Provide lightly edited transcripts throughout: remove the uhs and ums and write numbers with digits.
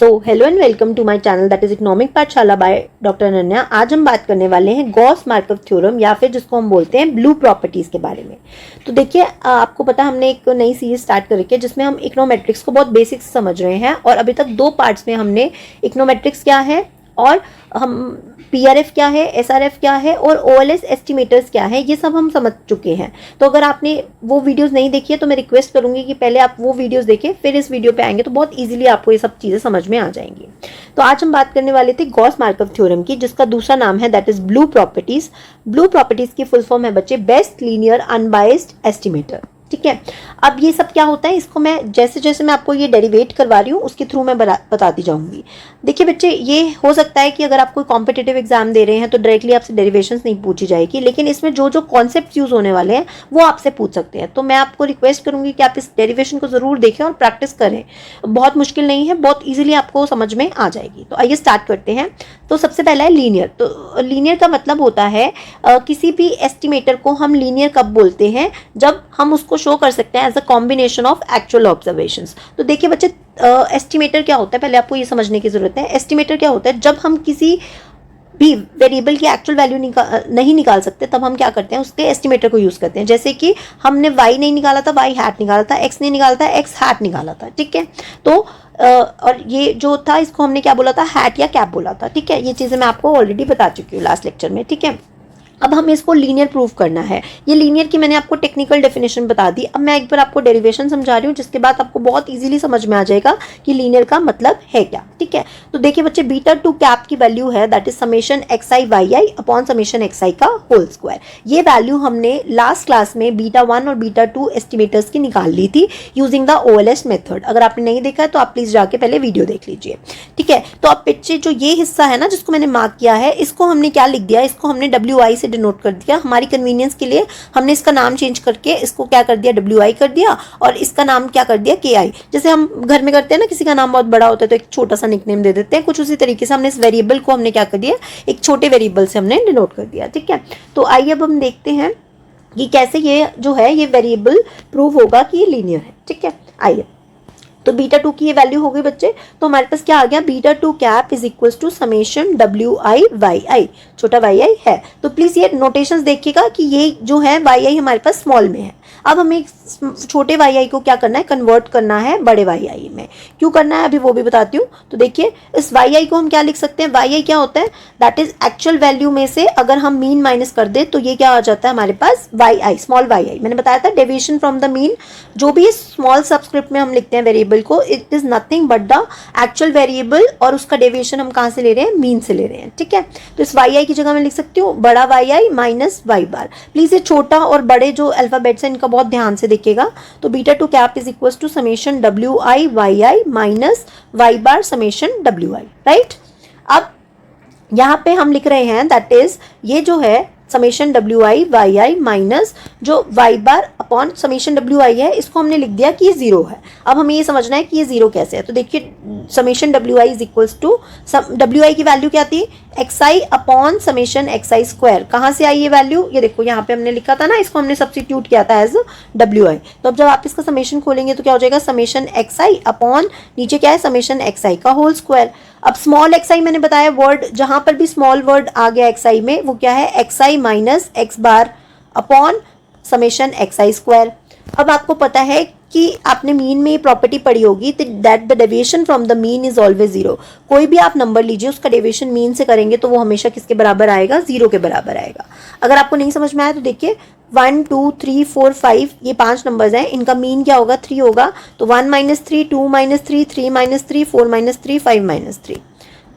So hello and welcome to my channel that is economic Pathshala by doctor Ananya. आज हम बात करने वाले हैं गॉस मार्कव थ्योरम या फिर जिसको हम बोलते हैं ब्लू प्रॉपर्टीज के बारे में। तो देखिए, आपको पता हमने एक नई सीरीज स्टार्ट कर रखी है जिसमें हम इकोनोमेट्रिक्स को बहुत बेसिक समझ रहे हैं और अभी तक दो पार्ट्स में हमने इकोनोमेट्रिक्स क्या है और हम पीआरएफ क्या है, एसआरएफ क्या है और ओएलएस एस्टिमेटर्स क्या है, ये सब हम समझ चुके हैं। तो अगर आपने वो वीडियोस नहीं देखी है तो मैं रिक्वेस्ट करूंगी कि पहले आप वो वीडियोस देखें, फिर इस वीडियो पे आएंगे तो बहुत इजीली आपको ये सब चीज़ें समझ में आ जाएंगी। तो आज हम बात करने वाले थे गॉस मार्कव थ्योरम की, जिसका दूसरा नाम है that is blue properties. Blue properties की फुल फॉर्म है बच्चे बेस्ट लीनियर अनबायस्ड एस्टिमेटर। ठीक है, अब ये सब क्या होता है, इसको मैं जैसे जैसे मैं आपको ये डेरिवेट करवा रही हूँ उसके थ्रू मैं बताती जाऊंगी। देखिए बच्चे, ये हो सकता है कि अगर आप कोई कॉम्पिटिटिव एग्जाम दे रहे हैं तो डायरेक्टली आपसे डेरिवेशंस नहीं पूछी जाएगी, लेकिन इसमें जो जो कॉन्सेप्ट यूज होने वाले हैं वो आपसे पूछ सकते हैं। तो मैं आपको रिक्वेस्ट करूंगी कि आप इस डेरिवेशन को जरूर देखें और प्रैक्टिस करें। बहुत मुश्किल नहीं है, बहुत ईजिली आपको समझ में आ जाएगी। तो आइए स्टार्ट करते हैं। तो सबसे पहला है लीनियर। तो लीनियर का मतलब होता है किसी भी एस्टिमेटर को हम लीनियर कब बोलते हैं, जब हम उसको शो कर सकते हैं as a combination of actual observations. तो देखिए बच्चे, एस्टिमेटर क्या होता है, पहले आपको ये समझने की जरूरत है। एस्टिमेटर क्या होता है, जब हम किसी भी वेरिएबल की एक्चुअल वैल्यू नहीं निकाल सकते तब हम क्या करते हैं, उसके एस्टिमेटर को यूज करते हैं। जैसे कि हमने y नहीं निकाला था, y हैट निकाला था, x नहीं निकाला था, x हैट निकाला था। ठीक है, तो और ये जो था इसको हमने क्या बोला था, हैट या कैप बोला था। ठीक है, ये चीजें मैं आपको ऑलरेडी बता चुकी हूँ लास्ट लेक्चर में। ठीक है, अब हमें इसको लीनियर प्रूव करना है। ये लीनियर की मैंने आपको टेक्निकल डेफिनेशन बता दी। अब मैं एक बार आपको डेरिवेशन समझा रही हूँ, जिसके बाद आपको बहुत इजीली समझ में आ जाएगा कि लीनियर का मतलब है क्या। ठीक है, तो देखिए बच्चे, बीटा टू कैप की वैल्यू है that is summation X I Y I upon summation X I का होल स्क्वायर। ये वैल्यू हमने लास्ट क्लास में बीटा वन और बीटा टू एस्टिमेटर्स की निकाल ली थी यूजिंग द ओएलएस मेथड। अगर आपने नहीं देखा है तो आप प्लीज जाके पहले वीडियो देख लीजिए। ठीक है, तो अब पीछे जो ये हिस्सा है ना जिसको मैंने मार्क किया है, इसको हमने क्या लिख दिया, इसको हमने डब्ल्यू आई से डिनोट कर दिया। हमारी कन्वीनियंस के लिए हमने इसका नाम चेंज करके इसको क्या कर दिया, डब्ल्यू आई कर दिया, और इसका नाम क्या कर दिया, के आई। जैसे हम घर में करते हैं ना, किसी का नाम बहुत बड़ा होता है तो एक छोटा सा निकनेम दे देते हैं, कुछ उसी तरीके से हमने इस वेरिएबल को हमने क्या कर दिया, एक छोटे वेरिएबल से हमने डिनोट कर दिया। ठीक है, तो आइए अब हम देखते हैं कि कैसे ये जो है ये वेरिएबल प्रूव होगा कि ये लीनियर है। ठीक है, आइए। तो बीटा टू की ये वैल्यू हो गई बच्चे, तो हमारे पास क्या आ गया, beta two cap is equals to summation W I Y I. छोटा वाई आई है तो प्लीज ये नोटेशंस देखिएगा कि ये जो है वाई आई हमारे पास स्मॉल में है। अब हमें छोटे वाई आई को क्या करना है, कन्वर्ट करना है बड़े वाई आई में। क्यों करना है अभी वो भी बताती हूँ। तो देखिए, इस वाई आई को हम क्या लिख सकते हैं, वाई आई क्या होता है, दैट इज एक्चुअल वैल्यू में से अगर हम मीन माइनस कर दे तो ये क्या आ जाता है हमारे पास, वाई आई, स्मॉल वाई आई। मैंने बताया था डेविएशन फ्रॉम द मीन, जो भी स्मॉल सबस्क्रिप्ट में हम लिखते हैं वेरिएबल को, it is nothing but the actual variable, और उसका डेविएशन हम कहाँ से ले रहे हैं, मीन से ले रहे हैं। ठीक है, तो इस वाई आई की जगह मैं लिख सकती हूँ बड़ा Y I minus Y bar. Please ये छोटा और बड़े जो अल्फाबेट्स हैं इनका बहुत ध्यान से देखिएगा। तो beta two cap is equal to summation W I Y I minus Y bar summation W I. Right, अब यहाँ पे हम लिख रहे हैं दैट इज ये जो है summation W I Y I minus जो Y bar upon summation W I है, इसको हमने लिख दिया कि ये जीरो है। अब हमें ये समझना है कि ये जीरो कैसे है। तो देखिए, summation W I is equals to, W I की वैल्यू क्या थी, X I upon summation X I square. कहाँ से आई ये वैल्यू, ये देखो यहाँ पे हमने लिखा था ना, इसको हमने सब्स्टिट्यूट किया था एज डब्ल्यू आई। तो अब जब आप इसका समेशन खोलेंगे तो क्या हो जाएगा, समेशन एक्स आई अपॉन नीचे क्या है, समेशन एक्स आई का होल स्क्वायर। अब स्मॉल एक्स आई मैंने बताया वर्ड, जहां पर भी स्मॉल वर्ड आ गया एक्स आई में, वो क्या है, X I minus X bar upon summation X I square. अब आपको पता है कि आपने मीन में ये प्रॉपर्टी पढ़ी होगी that the deviation from the mean is always zero. कोई भी आप नंबर लीजिए, उसका डेविएशन मीन से करेंगे तो वो हमेशा किसके बराबर आएगा, जीरो के बराबर आएगा। अगर आपको नहीं समझ में आया तो देखिए 1 2 3 4 5 ये 5 नंबर्स हैं, इनका मीन क्या होगा, 3 होगा। तो 1 minus 3, 2 minus 3, 3 minus 3, 4 minus 3, 5 minus 3,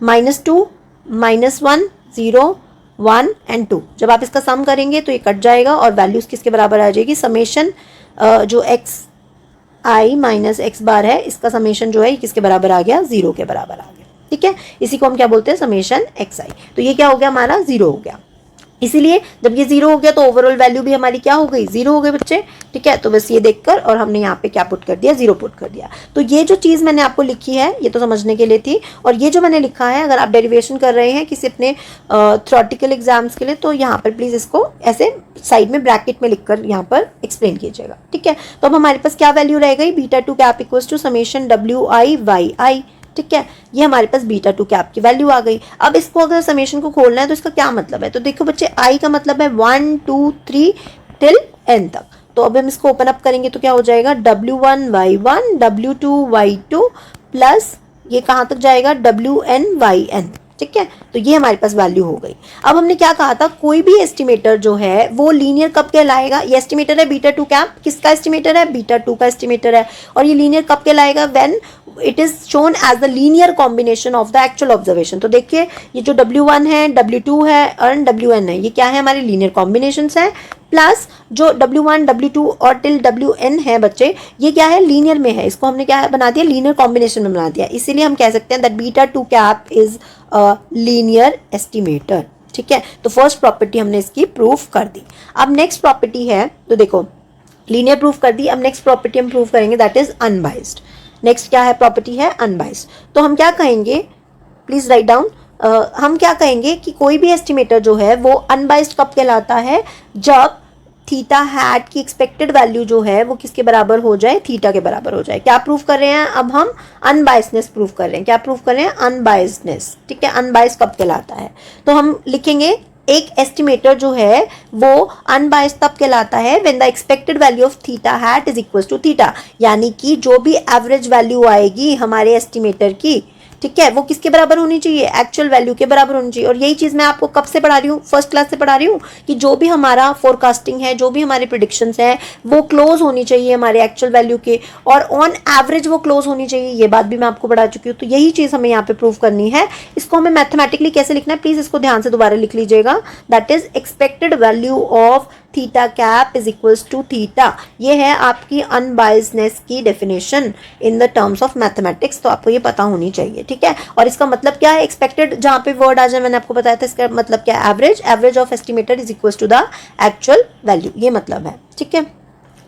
minus 2 minus 1 0 1 and 2। जब आप इसका सम करेंगे तो ये कट जाएगा और वैल्यूज किसके बराबर आ जाएगी, समेशन जो एक्स आई माइनस एक्स बार है, इसका समेशन जो है किसके बराबर आ गया, जीरो के बराबर आ गया। ठीक है, इसी को हम क्या बोलते हैं, समेशन एक्स आई। तो ये क्या हो गया, हमारा जीरो हो गया। इसीलिए जब ये जीरो हो गया तो ओवरऑल वैल्यू भी हमारी क्या हो गई, जीरो हो गई बच्चे। ठीक है, तो बस ये देखकर और हमने यहाँ पे क्या पुट कर दिया, जीरो पुट कर दिया। तो ये जो चीज मैंने आपको लिखी है ये तो समझने के लिए थी, और ये जो मैंने लिखा है अगर आप डेरिवेशन कर रहे हैं किसी अपने थ्योरेटिकल एग्जाम्स के लिए तो यहाँ पर प्लीज इसको ऐसे साइड में ब्रैकेट में लिखकर यहाँ पर एक्सप्लेन कीजिएगा। ठीक है, तो अब हमारे पास क्या वैल्यू रह गई, beta two cap equals to summation W I Y I ठीक है, ये हमारे पास बीटा टू कैप की वैल्यू आ गई। अब इसको अगर समेशन को खोलना है तो इसका क्या मतलब है, तो देखो बच्चे आई का मतलब है 1 2 3 टिल एन तक। तो अब हम इसको ओपन अप करेंगे तो क्या हो जाएगा, W1Y1 W2Y2 प्लस ये कहाँ तक जाएगा, WNYN। ठीक है, तो ये हमारे पास वैल्यू हो गई। अब हमने क्या कहा था, कोई भी एस्टिमेटर जो है वो लीनियर कब कहलाएगा, ये एस्टिमेटर है बीटा टू कैप, किसका एस्टिमेटर है, बीटा टू का एस्टिमेटर है, और ये लीनियर कब कहलाएगा, when it is shown as the linear combination of the actual observation. तो देखिए ये जो W1 है, W2 है और WN है, ये क्या है, हमारे लीनियर कॉम्बिनेशन है, प्लस जो W1 W2 और टिल WN है बच्चे, ये क्या है, लीनियर में है, इसको हमने क्या बना दिया, लीनियर कॉम्बिनेशन में बना दिया, इसीलिए हम कह सकते हैं that beta two cap is a linear estimator. ठीक है, तो फर्स्ट प्रॉपर्टी हमने इसकी प्रूफ कर दी। अब नेक्स्ट प्रॉपर्टी है, तो देखो लीनियर प्रूफ कर दी, अब नेक्स्ट प्रॉपर्टी हम प्रूफ करेंगे दैट इज अनबाइस्ड। नेक्स्ट क्या है, प्रॉपर्टी है अनबाइस्ड। तो हम क्या कहेंगे, प्लीज राइट डाउन, हम क्या कहेंगे कि कोई भी एस्टिमेटर जो है वो अनबाइस्ड कब कहलाता है, जब थीटा हैट की एक्सपेक्टेड वैल्यू जो है वो किसके बराबर हो जाए, थीटा के बराबर हो जाए। क्या प्रूफ कर रहे हैं, अब हम अनबाइसनेस प्रूफ कर रहे हैं। क्या प्रूफ कर रहे हैं, अनबाइसनेस। ठीक है, अनबाइस कब कहलाता है, तो हम लिखेंगे एक एस्टिमेटर जो है वो अनबाइस्ड तब कहलाता है when the expected value of theta hat is equal to theta, यानी कि जो भी एवरेज वैल्यू आएगी हमारे एस्टिमेटर की, ठीक है, वो किसके बराबर होनी चाहिए, एक्चुअल वैल्यू के बराबर होनी चाहिए। और यही चीज मैं आपको कब से पढ़ा रही हूँ, फर्स्ट क्लास से पढ़ा रही हूँ, कि जो भी हमारा फोरकास्टिंग है, जो भी हमारे प्रिडिक्शंस है, वो क्लोज होनी चाहिए हमारे एक्चुअल वैल्यू के, और ऑन एवरेज वो क्लोज होनी चाहिए, ये बात भी मैं आपको पढ़ा चुकी हूँ। तो यही चीज हमें यहाँ पे प्रूव करनी है। इसको हमें मैथमेटिकली कैसे लिखना है, प्लीज इसको ध्यान से दोबारा लिख लीजिएगा, that is expected value of theta cap is equals to theta. ये है आपकी अनबाइसनेस की definition in the terms of mathematics, तो आपको ये पता होनी चाहिए। ठीक है, और इसका मतलब क्या है, एक्सपेक्टेड जहां पे वर्ड आ जाए, मैंने आपको बताया था इसका मतलब क्या है, average, average of estimated is equals to the actual value, ये मतलब है। ठीक है,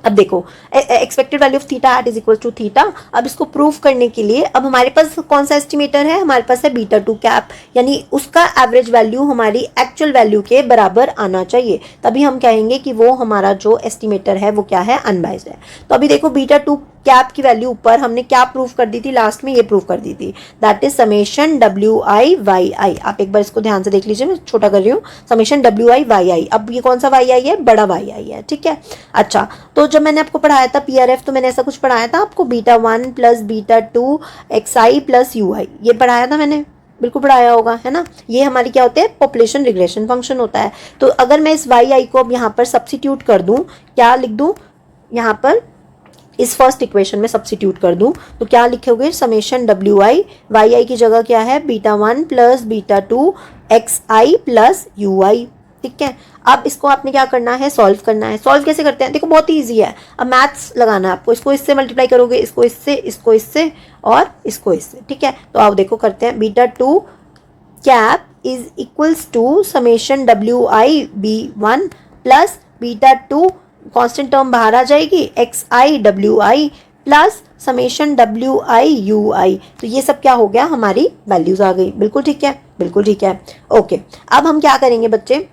अब देखो expected value of theta hat is equal to theta. अब इसको प्रूफ करने के लिए अब हमारे पास कौन सा एस्टिमेटर है, हमारे पास है बीटा टू कैप, यानी उसका एवरेज वैल्यू हमारी एक्चुअल वैल्यू के बराबर आना चाहिए, तभी हम कहेंगे कि वो हमारा जो एस्टिमेटर है वो क्या है, अनबाइस्ड है। तो अभी देखो बीटा टू कैप की वैल्यू ऊपर हमने क्या प्रूफ कर दी थी, लास्ट में ये प्रूफ कर दी थी, दैट इज समेशन WI/YI। आप एक बार इसको ध्यान से देख लीजिए, मैं छोटा कर रही हूँ, समेशन WI/YI। अब ये कौन सा YI है, बड़ा YI है। ठीक है, अच्छा, तो जब मैंने आपको पढ़ाया था PRF, तो मैंने ऐसा कुछ पढ़ाया था आपको, β1 प्लस β2 XI प्लस UI, ये पढ़ाया था मैंने, बिल्कुल पढ़ाया होगा, है ना। ये हमारी क्या होते हैं, पॉपुलेशन रिग्रेशन फंक्शन होता है। तो अगर मैं इस YI को अब यहाँ पर सब्सिट्यूट कर दूं, क्या लिख दूं, यहाँ पर इस फर्स्ट इक्वेशन में सब्सिट्यूट कर दूं, तो क्या लिखोगे, समेशन WI/YI की जगह क्या है, β1 प्लस β2 XI प्लस UI। ठीक है, अब इसको आपने क्या करना है, सॉल्व करना है। सॉल्व कैसे करते हैं, देखो बहुत ही ईजी है, अब मैथ्स लगाना है आपको, इसको इससे मल्टीप्लाई करोगे, इसको इससे, इसको इससे और इसको इससे। ठीक है, तो आप देखो करते हैं, β2 cap is equals to summation WI/B1 plus β2 constant term बाहर आ जाएगी, XI/WI प्लस समेशन WI/UI। तो ये सब क्या हो गया, हमारी वैल्यूज आ गई। बिल्कुल ठीक है, बिल्कुल ठीक है। ओके, अब हम क्या करेंगे बच्चे,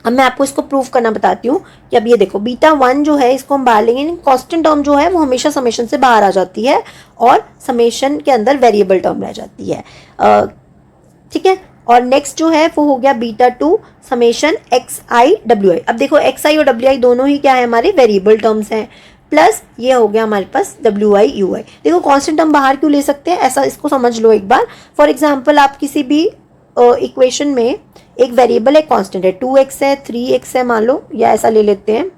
अब मैं आपको इसको प्रूफ करना बताती हूँ कि अब ये देखो β1 जो है इसको हम बाहर लेंगे, कांस्टेंट टर्म जो है वो हमेशा समेशन से बाहर आ जाती है और समेशन के अंदर वेरिएबल टर्म रह जाती है। ठीक है, और नेक्स्ट जो है वो हो गया β2 समेशन XI/WI। अब देखो XI और WI दोनों ही क्या है, हमारे वेरिएबल टर्म्स हैं, प्लस ये हो गया हमारे पास WI/UI। देखो कांस्टेंट टर्म बाहर क्यों ले सकते हैं, ऐसा इसको समझ लो एक बार। फॉर एग्जांपल आप किसी भी इक्वेशन में एक वेरिएबल है, कांस्टेंट है, 2x है, 3x है मान लो, या ऐसा ले लेते हैं,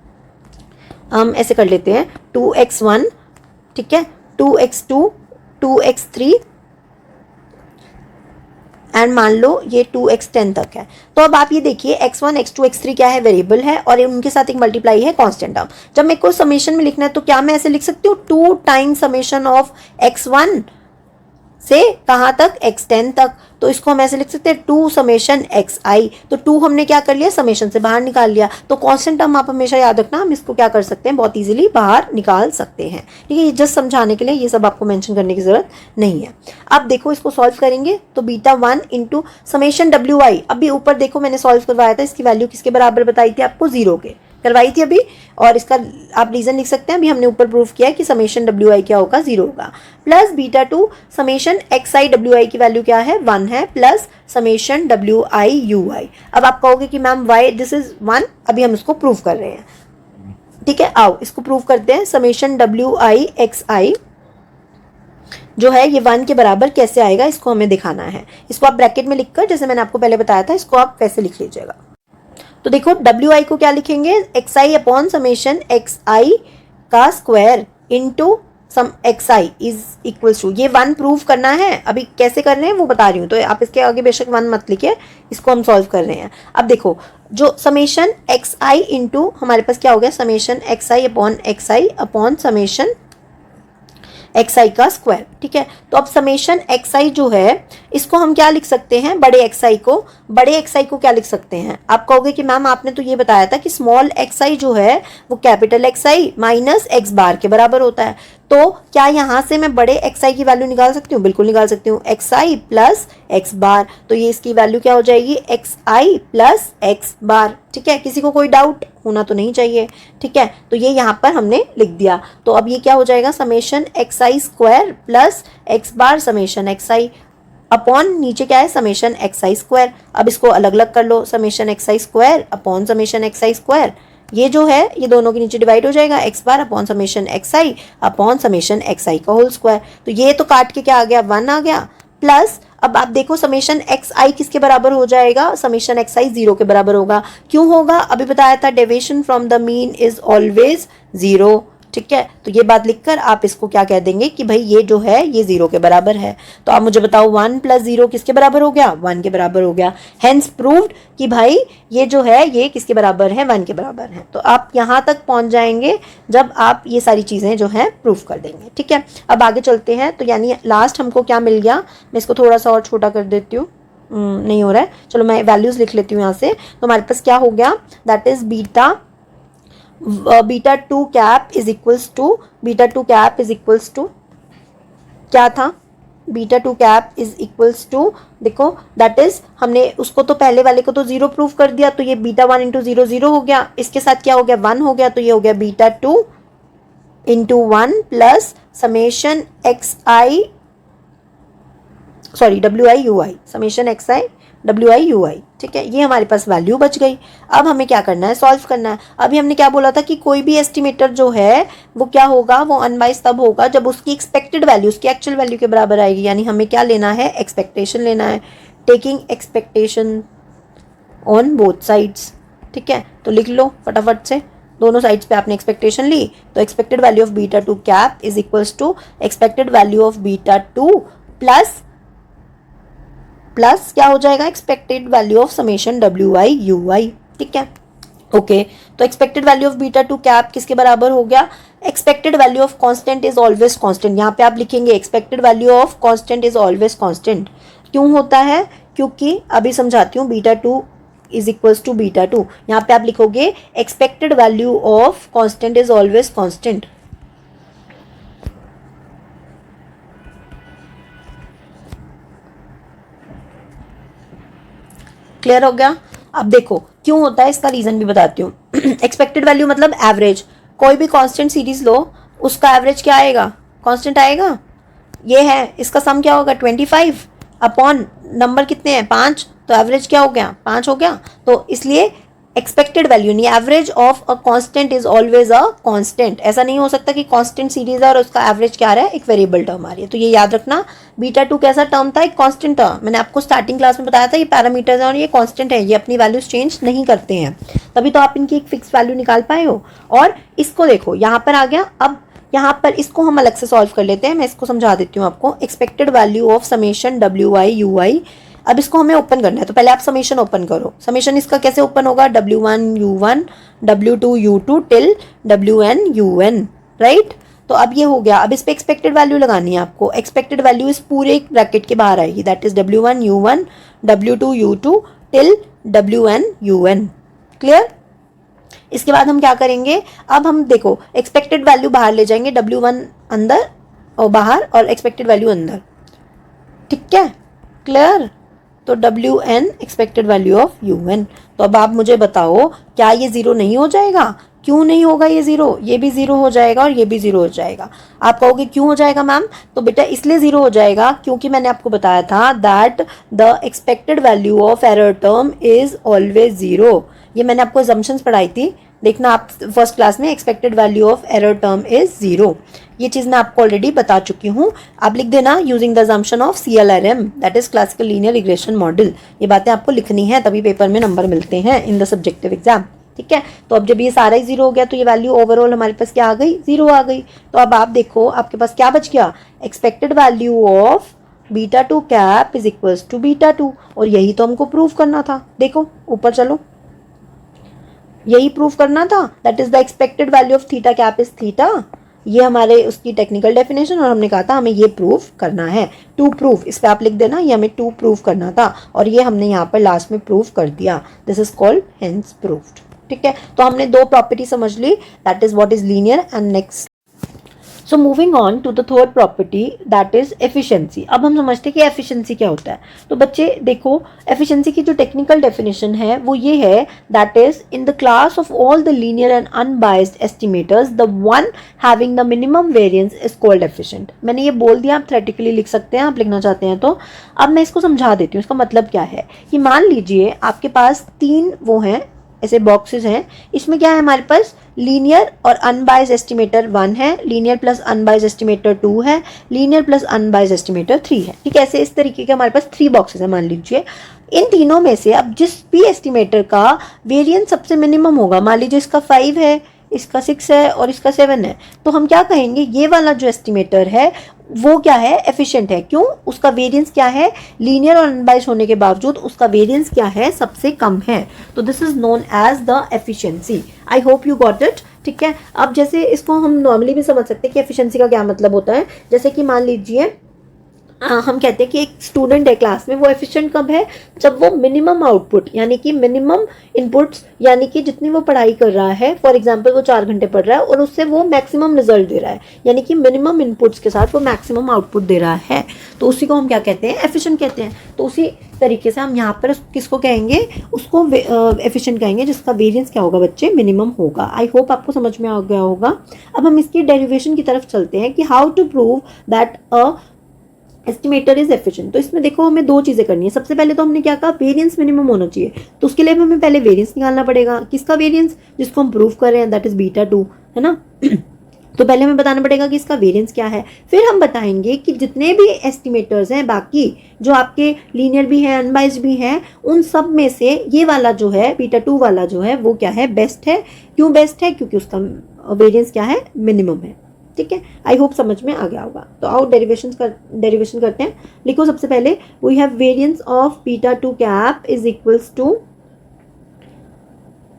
हम ऐसे कर लेते हैं 2x1, ठीक है, 2x2, 2x3 एंड मान लो ये 2x10 तक है। तो अब आप ये देखिए x1 x2 x3 क्या है, वेरिएबल है, और उनके साथ एक मल्टीप्लाई है कांस्टेंट टर्म। जब मेरे को समेशन में लिखना है तो क्या मैं ऐसे लिख सकती हूँ, 2 टाइम्स समेशन ऑफ x1 से कहाँ तक, x10 तक। तो इसको हम ऐसे लिख सकते हैं 2 समेशन XI। तो 2 हमने क्या कर लिया, समेशन से बाहर निकाल लिया। तो कांस्टेंट टर्म आप हमेशा याद रखना, हम इसको क्या कर सकते हैं, बहुत इजीली बाहर निकाल सकते हैं। ठीक है, ये जस्ट समझाने के लिए, ये सब आपको मेंशन करने की जरूरत नहीं है। अब देखो इसको सॉल्व करेंगे तो β1 इंटू समेशन WI, अभी ऊपर देखो मैंने सॉल्व करवाया था, इसकी वैल्यू किसके बराबर बताई थी आपको, 0 के, करवाई थी अभी, और इसका आप रीजन लिख सकते हैं, अभी हमने ऊपर प्रूफ किया है कि समेशन डब्ल्यू आई क्या होगा, 0 होगा, plus beta two summation X I W I की वैल्यू क्या है, 1 है, plus summation W I U I. अब आप कहोगे कि मैम वाई दिस इज 1, अभी हम इसको प्रूफ कर रहे हैं, ठीक है, आओ इसको प्रूफ करते हैं। समेशन डब्ल्यू आई एक्स आई जो है ये 1 के बराबर कैसे आएगा, इसको हमें दिखाना है। इसको आप ब्रैकेट में लिखकर, जैसे मैंने आपको पहले बताया था, इसको आप वैसे लिख लीजिएगा। तो देखो डब्ल्यू आई को क्या लिखेंगे, X I upon summation X I का square into sum X I is equals to, ये 1 प्रूव करना है, अभी कैसे कर रहे हैं वो बता रही हूँ, तो आप इसके आगे बेशक 1 मत लिखिए, इसको हम सॉल्व कर रहे हैं। अब देखो जो समेशन एक्स आई इंटू हमारे पास क्या हो गया, summation X I upon summation X I का स्क्वायर, ठीक है। तो अब समेशन एक्स आई जो है इसको हम क्या लिख सकते हैं, बड़े एक्स आई को क्या लिख सकते हैं। आप कहोगे कि मैम आपने तो ये बताया था कि स्मॉल एक्स आई जो है वो capital x I minus X बार के बराबर होता है, तो क्या यहाँ से मैं बड़े एक्स आई की वैल्यू निकाल सकती हूँ, बिल्कुल निकाल सकती हूँ, एक्स आई प्लस एक्स बार, तो ये इसकी वैल्यू क्या हो जाएगी, एक्स आई प्लस एक्स बार, ठीक है। किसी को कोई डाउट होना तो नहीं चाहिए, ठीक है, तो ये यहाँ पर हमने लिख दिया। तो अब ये क्या हो जाएगा, summation X I square plus x bar summation X I upon नीचे क्या है, समेशन एक्स आई स्क्वायर। अब इसको अलग अलग कर लो, summation X I square upon summation X I square, ये जो है ये दोनों के नीचे डिवाइड हो जाएगा, X bar upon summation X I upon summation X I का होल स्क्वायर। तो ये तो काट के क्या आ गया, 1 आ गया, प्लस अब आप देखो समेशन एक्स आई किसके बराबर हो जाएगा, समेशन एक्स आई 0 के बराबर होगा। क्यों होगा, अभी बताया था, deviation from the mean is always 0, ठीक है। तो ये बात लिखकर आप इसको क्या कह देंगे कि भाई ये जो है ये 0 के बराबर है। तो आप मुझे बताओ 1 + 0 किसके बराबर हो गया, 1 के बराबर हो गया। हेंस प्रूव्ड कि भाई ये जो है ये किसके बराबर है, 1 के बराबर है। तो आप यहाँ तक पहुँच जाएंगे जब आप ये सारी चीज़ें जो है प्रूफ कर देंगे, ठीक है। अब आगे चलते हैं, तो यानी लास्ट हमको क्या मिल गया, मैं इसको थोड़ा सा और छोटा कर देती हूँ, नहीं हो रहा है, चलो मैं वैल्यूज़ लिख लेती हूँ यहाँ से। तो हमारे पास क्या हो गया, that is beta 2 cap is equals to क्या था, beta 2 cap is equals to, देखो दैट इज हमने उसको तो पहले वाले को तो 0 प्रूफ कर दिया, तो ये बीटा 1 इंटू 0 0 हो गया, इसके साथ क्या हो गया 1 हो गया, तो ये हो गया beta 2 into 1 plus summation X I W I U I, summation X I W I U I, ठीक है। ये हमारे पास वैल्यू बच गई। अब हमें क्या करना है, सॉल्व करना है। अभी हमने क्या बोला था कि कोई भी एस्टिमेटर जो है वो क्या होगा, वो अनबाइस्ड तब होगा जब उसकी एक्सपेक्टेड वैल्यू उसकी एक्चुअल वैल्यू के बराबर आएगी, यानी हमें क्या लेना है, एक्सपेक्टेशन लेना है, taking expectation on both sides, ठीक है। तो लिख लो फटाफट से, दोनों साइड्स पे आपने एक्सपेक्टेशन ली, तो expected value of beta 2 cap is equals to expected value of beta 2 plus क्या हो जाएगा, expected value of summation W I U I, ठीक है, ओके। तो expected value of beta 2 cap किसके बराबर हो गया, expected value of constant is always constant, यहाँ पे आप लिखेंगे expected value of constant is always constant. क्यों होता है, क्योंकि अभी समझाती हूँ, beta 2 is equals to beta 2, यहाँ पे आप लिखोगे expected value of constant is always constant. Clear हो गया। अब देखो क्यों होता है, इसका रीजन भी बताती हूँ। एक्सपेक्टेड वैल्यू मतलब एवरेज, कोई भी कांस्टेंट सीरीज लो उसका एवरेज क्या आएगा, कांस्टेंट आएगा, ये है, इसका सम क्या होगा 25 अपॉन नंबर कितने हैं 5, तो एवरेज क्या हो गया 5 हो गया। तो इसलिए एक्सपेक्टेड वैल्यू नहीं, average of a constant is always a constant. ऐसा नहीं हो सकता कि कांस्टेंट सीरीज है और उसका एवरेज क्या आ रहा है, एक वेरिएबल टर्म आ रही है। तो ये याद रखना, बीटा 2 कैसा टर्म था, एक कांस्टेंट था। मैंने आपको स्टार्टिंग क्लास में बताया था ये पैरामीटर्स हैं और ये कांस्टेंट है, ये अपनी वैल्यूज चेंज नहीं करते हैं, तभी तो आप इनकी एक फिक्स वैल्यू निकाल पाए हो। और इसको देखो यहाँ पर आ गया, अब यहाँ पर इसको हम अलग से सॉल्व कर लेते हैं, मैं इसको समझा देती हूँ आपको। Expected value of summation W I U I, अब इसको हमें ओपन करना है, तो पहले आप समेशन ओपन करो। समेशन इसका कैसे ओपन होगा, W1 U1 W2 U2 till WN UN, right. तो अब ये हो गया, अब इस पे एक्सपेक्टेड वैल्यू लगानी है आपको। एक्सपेक्टेड वैल्यू इस पूरे ब्रैकेट के बाहर आएगी, that is W1 U1 W2 U2 till WN UN, clear. इसके बाद हम क्या करेंगे, अब हम देखो एक्सपेक्टेड वैल्यू बाहर ले जाएंगे, W1 अंदर और बाहर और एक्सपेक्टेड वैल्यू अंदर, ठीक है, क्लियर। तो WN expected value of UN। तो अब आप मुझे बताओ क्या ये ज़ीरो नहीं हो जाएगा? क्यों नहीं होगा ये ज़ीरो? ये भी ज़ीरो हो जाएगा और ये भी ज़ीरो हो जाएगा। आप कहोगे क्यों हो जाएगा मैम? तो बेटा इसलिए ज़ीरो हो जाएगा क्योंकि मैंने आपको बताया था that the expected value of error term is always zero. ये मैंने आपको assumptions पढ़ाई थी, देखना आप फर्स्ट क्लास में, expected value of error term is zero. ये चीज़ मैं आपको ऑलरेडी बता चुकी हूँ। आप लिख देना using the assumption of CLRM, that is classical linear regression model. ये बातें आपको लिखनी है, तभी पेपर में नंबर मिलते हैं इन द सब्जेक्टिव एग्जाम। ठीक है, तो अब जब ये सारा ही जीरो हो गया तो ये वैल्यू ओवरऑल हमारे पास क्या आ गई? जीरो आ गई। तो अब आप देखो आपके पास क्या बच गया? Expected value of beta two cap is equals to beta two, और यही तो हमको प्रूव करना था। देखो ऊपर चलो, यही प्रूव करना था, that is the expected value of theta cap is theta. ये हमारे उसकी टेक्निकल डेफिनेशन, और हमने कहा था हमें ये प्रूव करना है। टू प्रूव, इस पे आप लिख देना, ये हमें टू प्रूव करना था, और ये हमने यहाँ पर लास्ट में प्रूव कर दिया। This is called hence proved. ठीक है, तो हमने दो प्रॉपर्टी समझ ली, that is what is linear and next. So moving on to the third property that is efficiency. अब हम समझते हैं कि एफिशिएंसी क्या होता है। तो बच्चे देखो, एफिशिएंसी की जो टेक्निकल डेफिनेशन है वो ये है, that is in the class of all the linear and unbiased estimators the one having the minimum variance is called efficient. मैंने ये बोल दिया, आप थ्योरेटिकली लिख सकते हैं, आप लिखना चाहते हैं तो। अब मैं इसको समझा देती हूँ, इसका मतलब क्या है कि मान लीजिए आपके पास तीन वो हैं, ऐसे बॉक्सेस हैं, इसमें क्या है हमारे पास? लीनियर और अनबायस्ड एस्टिमेटर 1 है, लीनियर प्लस अनबायस्ड एस्टिमेटर 2 है, लीनियर प्लस अनबायस्ड एस्टिमेटर 3 है। ठीक है, ऐसे इस तरीके के हमारे पास 3 बॉक्सेस है मान लीजिए। इन तीनों में से अब जिस भी एस्टिमेटर का वेरिएंस सबसे मिनिमम होगा, मान लीजिए इसका 5 है, इसका 6 है और इसका 7 है, तो हम क्या कहेंगे? ये वाला जो एस्टिमेटर है वो क्या है? एफिशिएंट है। क्यों? उसका वेरिएंस क्या है? लीनियर और अनबायस्ड होने के बावजूद उसका वेरिएंस क्या है? सबसे कम है। तो this is known as the efficiency. I hope you got it. ठीक है, अब जैसे इसको हम नॉर्मली भी समझ सकते हैं कि एफिशिएंसी का क्या मतलब होता है। जैसे कि मान लीजिए हम कहते हैं कि एक स्टूडेंट है क्लास में, वो एफिशिएंट कब है? जब वो मिनिमम आउटपुट यानी कि मिनिमम इनपुट्स यानी कि जितनी वो पढ़ाई कर रहा है, फॉर एग्जांपल वो 4 घंटे पढ़ रहा है और उससे वो मैक्सिमम रिजल्ट दे रहा है, यानी कि मिनिमम इनपुट्स के साथ वो मैक्सिमम आउटपुट दे रहा है, तो उसी को हम क्या कहते हैं? एफिशिएंट कहते हैं। तो उसी तरीके से हम यहाँ पर किसको कहेंगे? उसको एफिशिएंट कहेंगे जिसका वेरिएंस क्या होगा बच्चे? मिनिमम होगा। आई होप आपको समझ में आ गया होगा। अब हम इसकी डेरिवेशन की तरफ चलते हैं कि how to prove that a estimator is efficient. तो इसमें देखो हमें दो चीजें करनी है। सबसे पहले तो हमने क्या कहा? वेरिएंस मिनिमम होना चाहिए, तो उसके लिए हमें पहले वेरिएंस निकालना पड़ेगा। किसका वेरिएंस? जिसको हम प्रूव कर रहे हैं, दैट इज बीटा 2, है ना। तो पहले हमें बताना पड़ेगा कि इसका वेरिएंस क्या है, फिर हम बताएंगे कि जितने भी एस्टिमेटर्स हैं बाकी जो आपके लीनियर भी हैं अनबायस्ड भी हैं, उन सब में से ये वाला जो है बीटा 2 वाला जो है वो क्या है? बेस्ट है। क्यों बेस्ट है? क्योंकि उसका वेरिएंस क्या है? मिनिमम है। ठीक है, आई होप समझ में आ गया होगा। तो आओ डेरिवेशन करते हैं। लिखो सबसे पहले, we have variance of beta 2 cap is equals to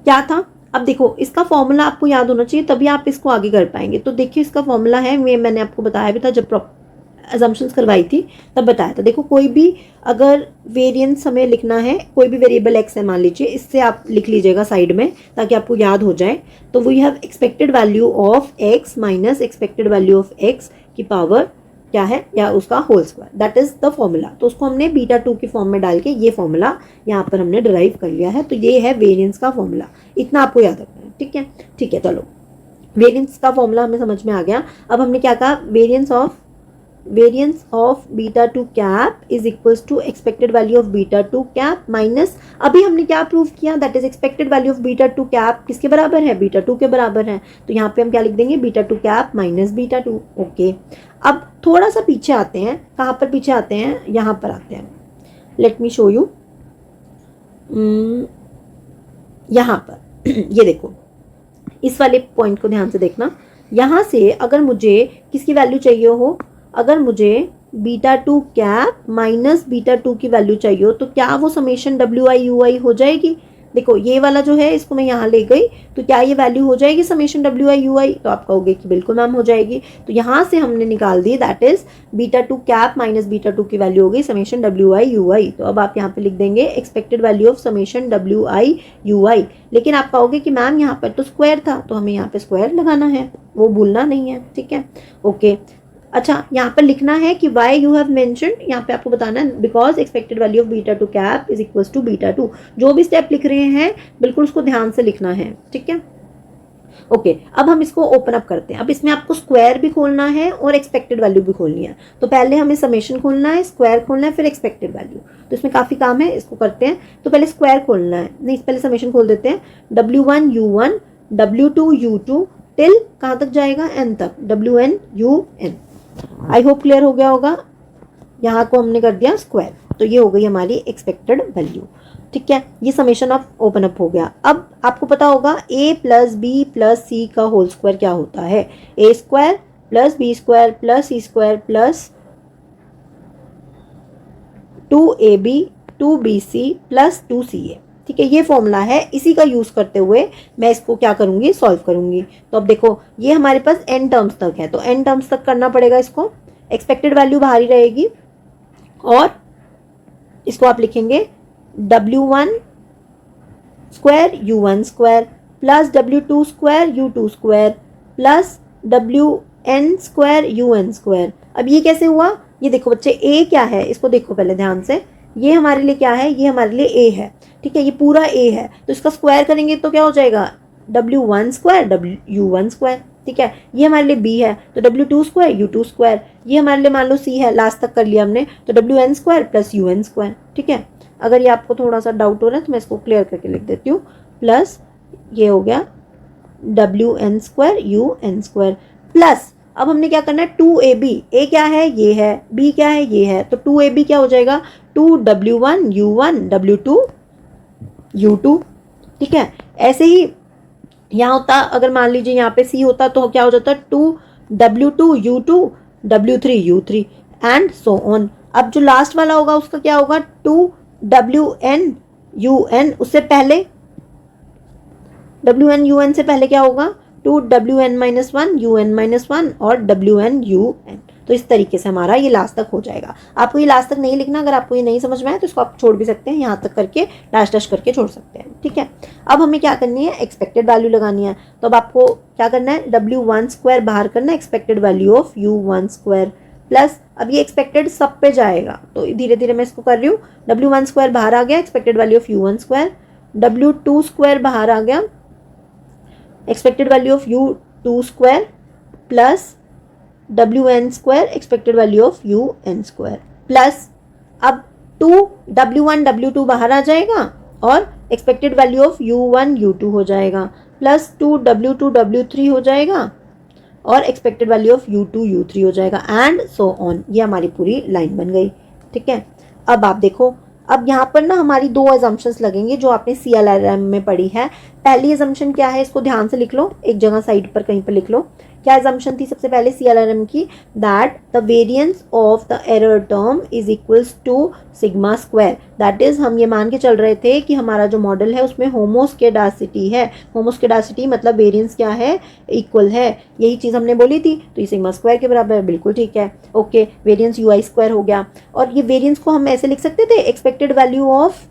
क्या था? अब देखो इसका फॉर्मूला आपको याद होना चाहिए, तभी आप इसको आगे कर पाएंगे। तो देखिए इसका फॉर्मूला है, मैंने आपको बताया भी था जब assumptions करवाई थी तब बताया था। देखो कोई भी अगर वेरिएंस हमें लिखना है, कोई भी वेरिएबल एक्स है मान लीजिए, इससे आप लिख लीजिएगा साइड में ताकि आपको याद हो जाए। तो we have expected value of X minus expected value of X की पावर क्या है, या उसका whole square, that is the formula. तो उसको हमने बीटा 2 की फॉर्म में डाल के ये फॉर्मूला यहाँ पर हमने डिराइव कर लिया है। तो ये है वेरिएंस का फॉर्मूला, इतना आपको याद रखना है। ठीक है, ठीक है, चलो वेरिएंस का फॉर्मूला हमें समझ में आ गया। अब हमने क्या कहा? Variance of beta 2 cap is equals to expected value of beta 2 cap minus, अभी हमने क्या प्रूव किया? That is expected value of beta 2 cap किसके बराबर है? बीटा 2 के बराबर है। तो यहाँ पे हम क्या लिख देंगे? Beta 2 cap minus beta 2। Okay, अब थोड़ा सा पीछे आते हैं। कहाँ पर पीछे आते हैं? यहाँ पर आते हैं। Let me show you. यहाँ पर ये देखो, इस वाले पॉइंट को ध्यान से देखना। यहाँ से अगर मुझे किसकी वैल्यू चाहिए हो, अगर मुझे बीटा 2 कैप माइनस बीटा 2 की वैल्यू चाहिए हो, तो क्या वो समेशन WI/UI हो जाएगी? देखो ये वाला जो है इसको मैं यहाँ ले गई, तो क्या ये वैल्यू हो जाएगी समेशन WI/UI? तो आप कहोगे कि बिल्कुल मैम हो जाएगी। तो यहाँ से हमने निकाल दी, that is beta 2 cap minus beta 2 की वैल्यू हो गई समेशन WI/UI। तो अब आप यहाँ पे लिख देंगे expected value of summation WI/UI। लेकिन आप कहोगे कि मैम यहाँ पर तो स्क्वायर था, तो हमें यहाँ पे स्क्वायर लगाना है, वो भूलना नहीं है। ठीक है, ओके। अच्छा, यहाँ पर लिखना है कि वाई यू हैव मेंशन्ड, यहाँ पे आपको बताना है because expected value of beta two cap is equals to beta two. जो भी स्टेप लिख रहे हैं बिल्कुल उसको ध्यान से लिखना है, ठीक है। ओके, अब हम इसको ओपन अप करते हैं। अब इसमें आपको स्क्वायर भी खोलना है और एक्सपेक्टेड वैल्यू भी खोलनी है। तो पहले हमें समेशन खोलना है, स्क्वायर खोलना है, फिर एक्सपेक्टेड वैल्यू। तो इसमें काफ़ी काम है, इसको करते हैं। तो पहले स्क्वायर खोलना है, नहीं पहले समेशन खोल देते हैं। W1 U1 W2 U2 till कहाँ तक जाएगा, n तक, WN UN। I hope clear हो गया होगा। यहाँ को हमने कर दिया स्क्वायर, तो ये हो गई हमारी एक्सपेक्टेड वैल्यू, ठीक है। ये समेशन ऑफ ओपन अप हो गया। अब आपको पता होगा a plus B plus C का होल स्क्वायर क्या होता है, a square plus B square plus C square plus 2ab 2bc plus 2ca, ठीक है। ये फॉर्मूला है, इसी का यूज़ करते हुए मैं इसको क्या करूँगी, सॉल्व करूँगी। तो अब देखो ये हमारे पास n टर्म्स तक है, तो n टर्म्स तक करना पड़ेगा इसको। एक्सपेक्टेड वैल्यू बाहर ही रहेगी और इसको आप लिखेंगे W1 square U1 square plus W2 square U2 square plus WN square UN square. अब ये कैसे हुआ, ये देखो बच्चे A क्या है, इसको देखो पहले ध्यान से। ये हमारे लिए क्या है, ये हमारे लिए A है, ठीक है। ये पूरा A है, तो इसका स्क्वायर करेंगे तो क्या हो जाएगा, W1 स्क्वायर U1 स्क्वायर, ठीक है। ये हमारे लिए B है, तो W2 स्क्वायर U2 स्क्वायर। ये हमारे लिए मान लो C है, लास्ट तक कर लिया हमने, तो WN square plus UN square, ठीक है। अगर ये आपको थोड़ा सा डाउट हो रहा है तो मैं इसको क्लियर करके लिख देती हूँ। प्लस ये हो गया WN square UN square plus, अब हमने क्या करना है 2AB, A क्या है ये है, B क्या है ये है, तो 2AB क्या हो जाएगा 2W1 U1 W2 U2, ठीक है। ऐसे ही यहाँ होता, अगर मान लीजिए यहाँ पे C होता तो क्या हो जाता 2W2 U2 W3 U3 and so on. अब जो लास्ट वाला होगा उसका क्या होगा 2WN UN, उससे पहले WN UN से पहले क्या होगा 2WN-1 UN-1 और WN UN। तो इस तरीके से हमारा ये लास्ट तक हो जाएगा। आपको ये लास्ट तक नहीं लिखना, अगर आपको ये नहीं समझ में आए तो इसको आप छोड़ भी सकते हैं, यहाँ तक करके डैश डैश करके छोड़ सकते हैं, ठीक है। अब हमें क्या करनी है, एक्सपेक्टेड वैल्यू लगानी है। तो अब आपको क्या करना है, W1 स्क्वायर बाहर करना है, expected value of U1 square plus, अब ये एक्सपेक्टेड सब पे जाएगा तो धीरे धीरे मैं इसको कर रही हूँ। W1 स्क्वायर बाहर आ गया, expected value of U1 square, W2 square बाहर आ गया, expected value of U2 square plus WN square expected value of UN square plus, अब 2W1 W2 बाहर आ जाएगा और expected value of U1 U2 हो जाएगा प्लस 2W2 W3 हो जाएगा और expected value of U2 U3 हो जाएगा एंड सो ऑन। ये हमारी पूरी लाइन बन गई, ठीक है। अब आप देखो, अब यहाँ पर ना हमारी दो अजम्पशंस लगेंगे जो आपने CLRM में पढ़ी है। पहली अजम्पशन क्या है, इसको ध्यान से लिख लो, एक जगह साइड पर कहीं पर लिख लो। क्या अजम्पशन थी सबसे पहले CLRM की, that the variance of the error term is equals to sigma square. That is हम ये मान के चल रहे थे कि हमारा जो मॉडल है उसमें होमोस्केडासिटी है। होमोस्केडासिटी मतलब वेरिएंस क्या है, इक्वल है, यही चीज़ हमने बोली थी। तो ये सिग्मा स्क्वायर के बराबर है, बिल्कुल ठीक है। ओके, वेरिएंस UI स्क्वायर हो गया। और ये वेरिएंस को हम ऐसे लिख सकते थे, expected value of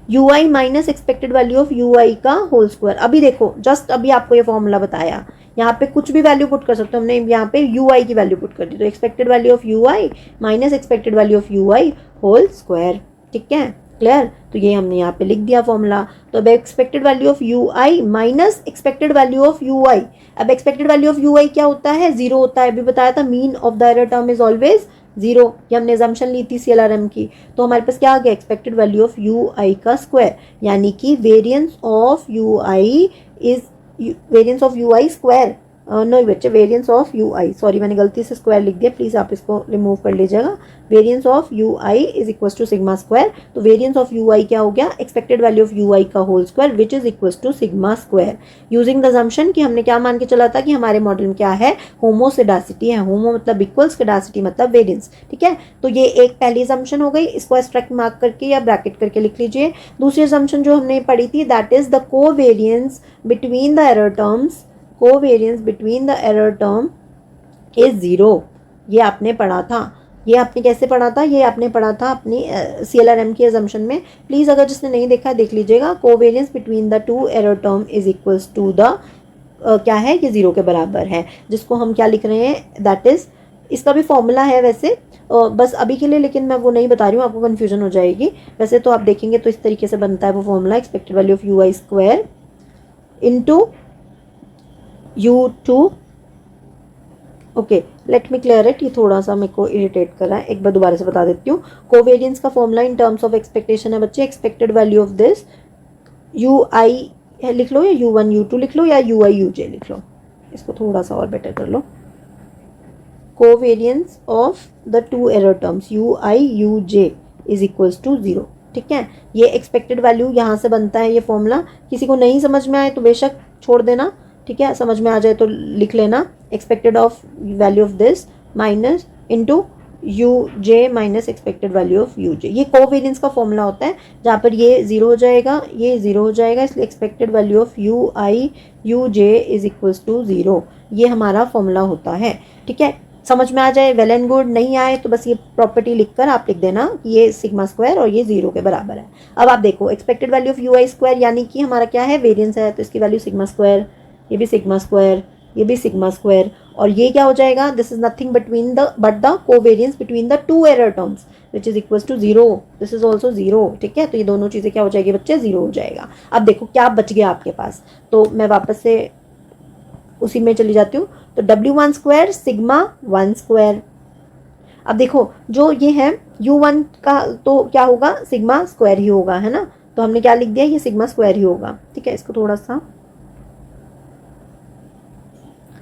UI minus expected value of UI का होल स्क्वायर। अभी देखो, जस्ट अभी आपको ये फॉर्मूला बताया, यहाँ पे कुछ भी वैल्यू पुट कर सकते हो, हमने यहाँ पे UI की वैल्यू पुट कर दी, तो expected value of UI minus expected value of UI whole square, ठीक है, क्लियर। तो ये हमने यहाँ पे लिख दिया फॉर्मूला। तो अब expected value of UI minus expected value of UI, अब एक्सपेक्टेड वैल्यू ऑफ UI क्या होता है, 0 होता है, अभी बताया था, mean of the error term is always 0, ये हमने अजम्पशन ली थी CLRM की। तो हमारे पास क्या आ गया, एक्सपेक्टेड वैल्यू ऑफ UI का स्क्वायर, यानी कि variance of UI is variance of UI square, no बच्चे, वेरिएंस ऑफ UI, सॉरी मैंने गलती से स्क्वायर लिख दिया, प्लीज़ आप इसको रिमूव कर लीजिएगा। Variance of UI is equal to sigma square. तो वेरिएंस ऑफ UI क्या हो गया, एक्सपेक्टेड वैल्यू ऑफ UI का whole square which is equal to sigma square, using the assumption कि हमने क्या मान के चला था कि हमारे मॉडल में क्या है, होमोसेडासिटी है। होमो मतलब इक्वल, स्केडासिटी मतलब वेरिएंस, ठीक है। तो ये एक पहली अजम्पशन हो गई, इसको एस्ट्रैक्ट मार्क करके या ब्रैकेट करके लिख लीजिए। दूसरी अजम्पशन जो हमने पढ़ी थी, that is the covariance between the error terms, covariance between the error term is 0। ये आपने पढ़ा था, ये आपने कैसे पढ़ा था, ये आपने पढ़ा था अपनी CLRM की अजम्पशन में। प्लीज़ अगर जिसने नहीं देखा देख लीजिएगा। Covariance between the two error term is equals to the क्या है, ये 0 के बराबर है, जिसको हम क्या लिख रहे हैं, दैट इज इसका भी फॉर्मूला है वैसे, बस अभी के लिए लेकिन मैं वो नहीं बता रही हूँ, आपको कन्फ्यूजन हो जाएगी। वैसे तो आप देखेंगे तो इस तरीके से बनता है वो formula, expected value of you I square into U2। Okay, let me clear it, ये थोड़ा सा मेरे को इरिटेट कर रहा है, एक बार दोबारा से बता देती हूँ। कोवेरियंस का formula in terms of expectation है बच्चे, expected value of this U I लिख लो या U1 U2 लिख लो या UI UJ लिख लो, इसको थोड़ा सा और बेटर कर लो। Covariance of the two error terms UI UJ is equals to 0। ठीक है, ये एक्सपेक्टेड वैल्यू यहाँ से बनता है ये फॉर्मूला। किसी को नहीं समझ में आए तो बेशक छोड़ देना, ठीक है, समझ में आ जाए तो लिख लेना, expected of value of this minus into UJ minus expected value of UJ। ये कोवेरियंस का फॉर्मूला होता है, जहाँ पर ये 0 हो जाएगा, ये 0 हो जाएगा, इसलिए expected value of UI UJ is equals to 0। ये हमारा फॉर्मूला होता है। ठीक है, समझ में आ जाए वेल एंड गुड, नहीं आए तो बस ये प्रॉपर्टी लिखकर आप लिख देना कि ये सिग्मा स्क्वायर और ये 0 के बराबर है। अब आप देखो expected value of UI square यानी कि हमारा क्या है, वेरिएंस है, तो इसकी वैल्यू सिग्मा स्क्वायर, ये भी सिग्मा स्क्वायर, ये भी सिग्मा स्क्वायर, और ये क्या हो जाएगा, this is nothing but the covariance between the two error terms which is equals to 0। This is also 0। ठीक है, तो ये दोनों चीज़ें क्या हो जाएगी बच्चे, 0 हो जाएगा। अब देखो क्या बच गया आपके पास, तो मैं वापस से उसी में चली जाती हूँ। तो W1 स्क्वायर सिग्मा 1 स्क्वायर। अब देखो जो ये है U1 का तो क्या होगा, सिग्मा स्क्वायर ही होगा, है ना, तो हमने क्या लिख दिया, ये सिग्मा स्क्वायर ही होगा। ठीक है, इसको थोड़ा सा,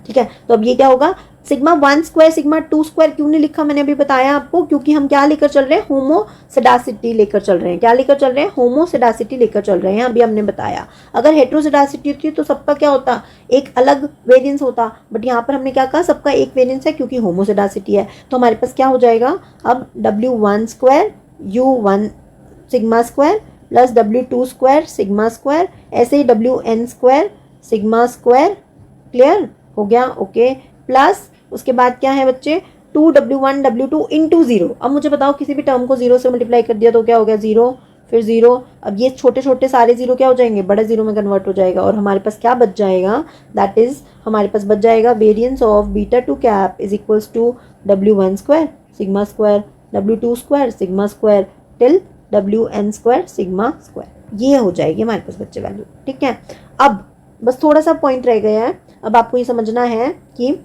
ठीक है, तो अब ये क्या होगा, सिग्मा 1 स्क्वायर सिग्मा 2 स्क्वायर क्यों नहीं लिखा मैंने अभी बताया आपको, क्योंकि हम क्या लेकर चल रहे हैं, होमोसेडासिटी लेकर चल रहे हैं। क्या लेकर चल रहे हैं, होमोसेडासिटी लेकर चल रहे हैं, अभी हमने बताया। अगर हेट्रोसेडासिटी होती तो सबका क्या होता, एक अलग वेरिएंस होता, बट यहाँ पर हमने क्या कहा, सबका एक वेरिएंस है क्योंकि होमोसेडासिटी है। तो हमारे पास क्या हो जाएगा, अब W1 square U1 sigma square plus W2 square sigma square, ऐसे ही WN square sigma square. Clear हो गया, ओके, प्लस उसके बाद क्या है बच्चे, 2W1 W2 इंटू 0। अब मुझे बताओ किसी भी टर्म को 0 से मल्टीप्लाई कर दिया तो क्या हो गया, 0, फिर 0। अब ये छोटे छोटे सारे 0 क्या हो जाएंगे, बड़े 0 में कन्वर्ट हो जाएगा, और हमारे पास क्या बच जाएगा, दैट इज हमारे पास बच जाएगा variance of beta 2 cap is equals to W1 square sigma square W2 square sigma square till WN square sigma square. ये हो जाएगी हमारे पास बच्चे वैल्यू। ठीक है, अब बस थोड़ा सा पॉइंट रह गया है, अब आपको ये समझना है कि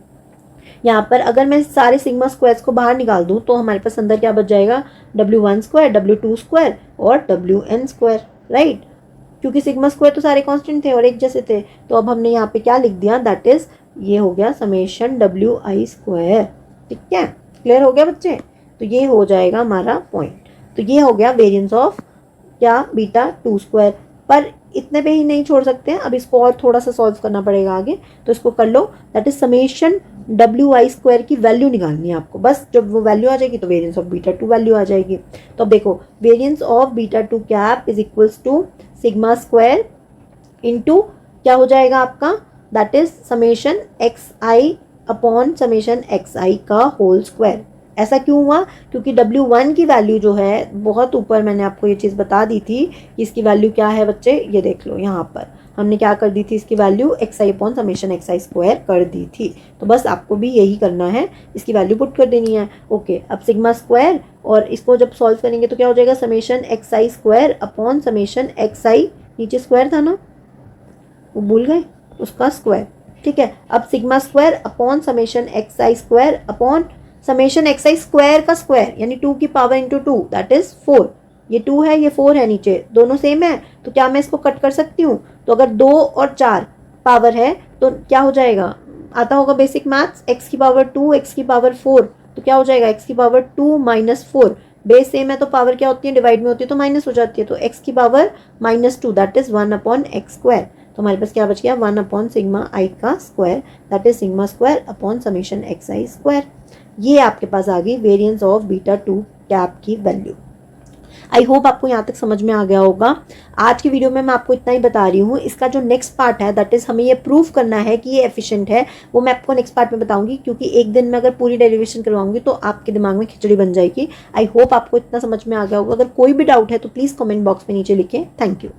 यहाँ पर अगर मैं सारे सिग्मा स्क्वायर्स को बाहर निकाल दूँ तो हमारे पास अंदर क्या बच जाएगा, W1 स्क्वायर W2 स्क्वायर और WN स्क्वायर, राइट, क्योंकि सिग्मा स्क्वायर तो सारे कांस्टेंट थे और एक जैसे थे। तो अब हमने यहाँ पे क्या लिख दिया, दैट इज ये हो गया समेशन WI स्क्वायर। ठीक है, क्लियर हो गया बच्चे, तो ये हो जाएगा हमारा पॉइंट। तो ये हो गया वेरिएंस ऑफ क्या, बीटा 2 स्क्वायर। पर इतने पे ही नहीं छोड़ सकते हैं, अब इसको और थोड़ा सा सॉल्व करना पड़ेगा आगे, तो इसको कर लो, that is summation WI square की वैल्यू निकालनी है आपको। बस जब वो वैल्यू आ जाएगी तो वेरिएंस ऑफ बीटा 2 वैल्यू आ जाएगी। तो अब देखो variance of beta 2 cap is equals to sigma square into क्या हो जाएगा आपका, that is summation XI upon summation XI का होल स्क्वायर। ऐसा क्यों हुआ, क्योंकि W1 की वैल्यू जो है बहुत ऊपर, मैंने आपको ये चीज़ बता दी थी कि इसकी वैल्यू क्या है बच्चे, ये देख लो यहाँ पर हमने क्या कर दी थी, इसकी value XI upon summation XI square कर दी थी। तो बस आपको भी यही करना है, इसकी वैल्यू पुट कर देनी है। ओके, अब सिग्मा स्क्वायर और इसको जब सॉल्व करेंगे तो क्या हो जाएगा, summation XI square upon summation XI, नीचे स्क्वायर था ना, वो भूल गए, उसका स्क्वायर। ठीक है, अब sigma square upon summation XI square upon summation XI square का स्क्वायर यानी 2 की पावर इंटू 2 दैट इज 4। ये 2 है, ये 4 है, नीचे दोनों सेम है, तो क्या मैं इसको कट कर सकती हूँ, तो अगर 2 और 4 पावर है तो क्या हो जाएगा, आता होगा बेसिक मैथ्स, x की पावर 2 x की पावर 4, तो क्या हो जाएगा x की पावर 2 माइनस 4, बेस सेम है तो पावर क्या होती है, डिवाइड में होती है तो माइनस हो जाती है, तो x की power -2 that is 1 upon x square. तो हमारे पास क्या बच गया, 1 अपॉन सिग्मा आई का square that is sigma square upon summation XI square. ये आपके पास आ गई वेरिएंस ऑफ बीटा 2 कैप की वैल्यू। आई होप आपको यहाँ तक समझ में आ गया होगा। आज की वीडियो में मैं आपको इतना ही बता रही हूँ, इसका जो नेक्स्ट पार्ट है दैट इज हमें ये प्रूव करना है कि ये एफिशिएंट है, वो मैं आपको नेक्स्ट पार्ट में बताऊंगी, क्योंकि एक दिन में अगर पूरी डेरिवेशन करवाऊंगी तो आपके दिमाग में खिचड़ी बन जाएगी। आई होप आपको इतना समझ में आ गया होगा। अगर कोई भी डाउट है तो प्लीज़ कमेंट बॉक्स में नीचे लिखें। Thank you.